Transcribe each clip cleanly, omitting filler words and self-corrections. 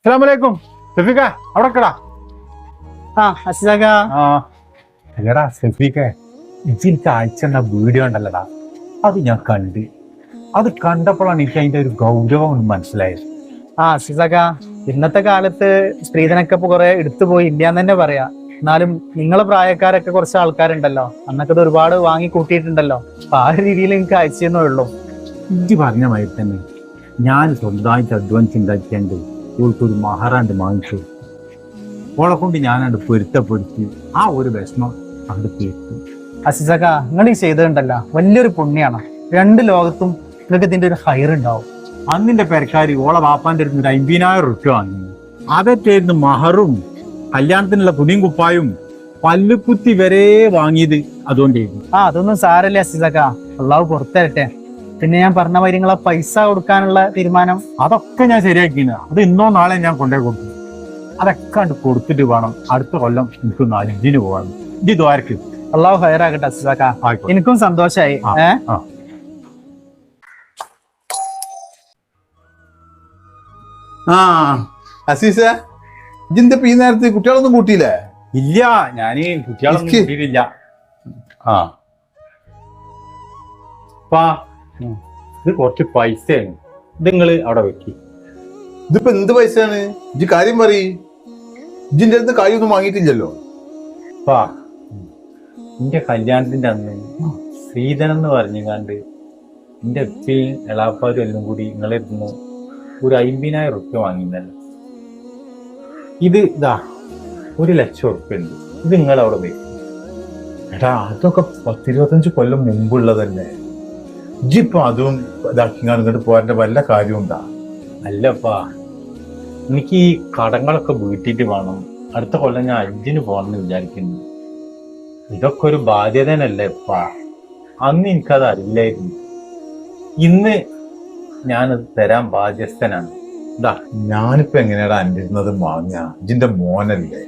അസ്സലാമലൈക്കും സഫീഖ അവിടെ കടാ. എടാ സഫീഖ, എനിക്ക് അയച്ചെന്ന വീഡിയോ ഉണ്ടല്ലടാ, അത് ഞാൻ കണ്ട്. അത് കണ്ടപ്പോഴാണ് എനിക്ക് അതിന്റെ ഒരു ഗൗരവം മനസ്സിലായത്. അസിസക, ഇന്നത്തെ കാലത്ത് സ്ത്രീധനൊക്കെ ഇപ്പൊ കുറെ എടുത്തുപോയി ഇല്ലാന്ന് തന്നെ പറയാ. എന്നാലും നിങ്ങളെ പ്രായക്കാരൊക്കെ കുറച്ച് ആൾക്കാരുണ്ടല്ലോ, അന്നൊക്കെ ഇത് ഒരുപാട് വാങ്ങി കൂട്ടിയിട്ടുണ്ടല്ലോ. അപ്പൊ ആ രീതിയിൽ എനിക്ക് അയച്ചെന്നേ ഉള്ളൂ. ഇജ്ജ് പറഞ്ഞ മാതിരി തന്നെ ഞാൻ സ്വന്തമായിട്ട് അഡ്വാൻസ് ഉണ്ടാക്കിയാണ്ട് ഒരു മഹാറാണ്ട് വാങ്ങിച്ചു. ഓളെ കൊണ്ട് ഞാനത് പൊരുത്തപ്പെടുത്തി ആ ഒരു വിഷമം അത് തീർത്തു. അസിസക, നിങ്ങൾ ഈ ചെയ്തിട്ടുണ്ടല്ലോ വലിയൊരു പുണ്യാണ്. രണ്ട് ലോകത്തും നിങ്ങൾക്ക് ഇതിന്റെ ഒരു ഹൈർ ഉണ്ടാവും. അന്നിന്റെ പെരക്കാരി ഓളെ വാപ്പാന്റെ അടുത്ത് 50,000 റുപ്യ വാങ്ങി. അതൊക്കെയായിരുന്നു മഹറും കല്യാണത്തിനുള്ള തുണിയും കുപ്പായും പല്ലുകുത്തി വരെ വാങ്ങിയത് അതുകൊണ്ടായിരുന്നു. അതൊന്നും സാരല്ലേ അസിസക, അള്ളാഹു പുറത്തരട്ടെ. പിന്നെ ഞാൻ പറഞ്ഞ മാതിരി നിങ്ങളെ പൈസ കൊടുക്കാനുള്ള തീരുമാനം അതൊക്കെ ഞാൻ ശരിയാക്കിന്. അത് ഇന്നോ നാളെ ഞാൻ കൊണ്ടേ കൊടുക്കും. അതൊക്കെ കണ്ട് കൊടുത്തിട്ട് വേണം അടുത്ത കൊല്ലം എനിക്കൊന്ന് അജിന് പോകാൻ. ഇത് ദ്വാരക്ക് അള്ളാഹു ഹൈറാകട്ടെ അസിസക. എനിക്കും സന്തോഷായി. അസീസ, ഇജിന്റെ ഈ നേരത്തെ കുട്ടികളൊന്നും കൂട്ടിയില്ലേ? ഇല്ല, ഞാന് കുട്ടികളൊന്നും കൂട്ടിയിട്ടില്ല. ഇത് കുറച്ച് പൈസയാണ്. ഇത് നിങ്ങള് അവിടെ വെക്കി. ഇതിപ്പോ എന്ത് പൈസയാണ്? ഇജ് കാര്യം പറയ്. ഇജിന്റെ അടുത്ത് കാര്യമൊന്നും വാങ്ങിയിട്ടില്ലല്ലോ. എന്റെ കല്യാണത്തിന്റെ അന്ന് ശ്രീധനം എന്ന് പറഞ്ഞാണ്ട് എന്റെ ഉപ്പയും എളാപ്പാരും എല്ലാം കൂടി നിങ്ങളെ ഇരുന്ന് ഒരു 50,000 റുപ്യ വാങ്ങിന്നല്ലോ. ഇത് ഇതാ 1,00,000 റുപ്യ ഉണ്ട്. ഇത് നിങ്ങളവിടെ വെക്കും. എടാ, അതൊക്കെ 10-25 കൊല്ലം മുമ്പുള്ളതല്ലേ. ഇജിപ്പോ അതും ഇതാക്കിങ്ങാണ്ട് ഇങ്ങോട്ട് പോരേണ്ട വല്ല കാര്യമുണ്ടാ? അല്ലപ്പാ, എനിക്ക് ഈ കടങ്ങളൊക്കെ വീട്ടിട്ട് വേണം. അടുത്ത കൊല്ലം ഞാൻ അഞ്ചിന് പോകണമെന്ന് വിചാരിക്കുന്നു. ഇതൊക്കെ ഒരു ബാധ്യതനല്ലേ ഇപ്പാ. അന്ന് എനിക്കത് അറിയില്ലായിരുന്നു. ഇന്ന് ഞാനത് തരാൻ ബാധ്യസ്ഥനാണ്. ഇതാ, ഞാനിപ്പോ എങ്ങനെയാടാ എൻ്റെ ഇരുന്നത് വാങ്ങാ? ഇജിന്റെ മോനല്ലേ.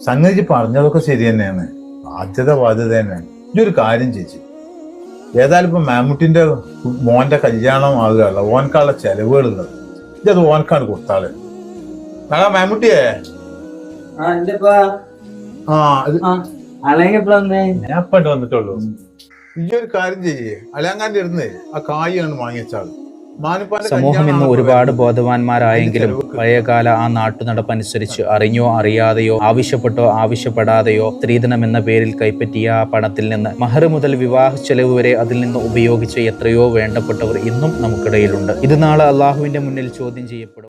സംഗതി പറഞ്ഞതൊക്കെ ശരി തന്നെയാണ്. ബാധ്യത തന്നെയാണ്. ഇതൊരു കാര്യം ചേച്ചി, ഏതായാലും ഇപ്പൊ മാമുട്ടിന്റെ മോന്റെ കല്യാണം ആകുകയല്ല, ഓനക്കാളുള്ള ചെലവുകളുള്ളത്. ഇതത് ഓനക്കാണ് കൊടുത്താള്. മാമുട്ടിയെ ഞാൻ പണ്ട് വന്നിട്ടുള്ളൂ. ഈ ഒരു കാര്യം ചെയ്യേ, അലയാങ്കാന്റെ ഇരുന്ന് ആ കായാണ് വാങ്ങിച്ചാള്. സമൂഹം ഇന്ന് ഒരുപാട് ബോധവാന്മാരായെങ്കിലും പഴയകാല ആ നാട്ടുനടപ്പനുസരിച്ച് അറിഞ്ഞോ അറിയാതെയോ ആവശ്യപ്പെട്ടോ ആവശ്യപ്പെടാതെയോ സ്ത്രീധനം എന്ന പേരിൽ കൈപ്പറ്റിയ ആ പണത്തിൽ നിന്ന് മഹർ മുതൽ വിവാഹ ചെലവ് വരെ അതിൽ നിന്ന് ഉപയോഗിച്ച എത്രയോ വേണ്ടപ്പെട്ടവർ ഇന്നും നമുക്കിടയിലുണ്ട്. ഇത് നാളെ അള്ളാഹുവിന്റെ മുന്നിൽ ചോദ്യം ചെയ്യപ്പെടും.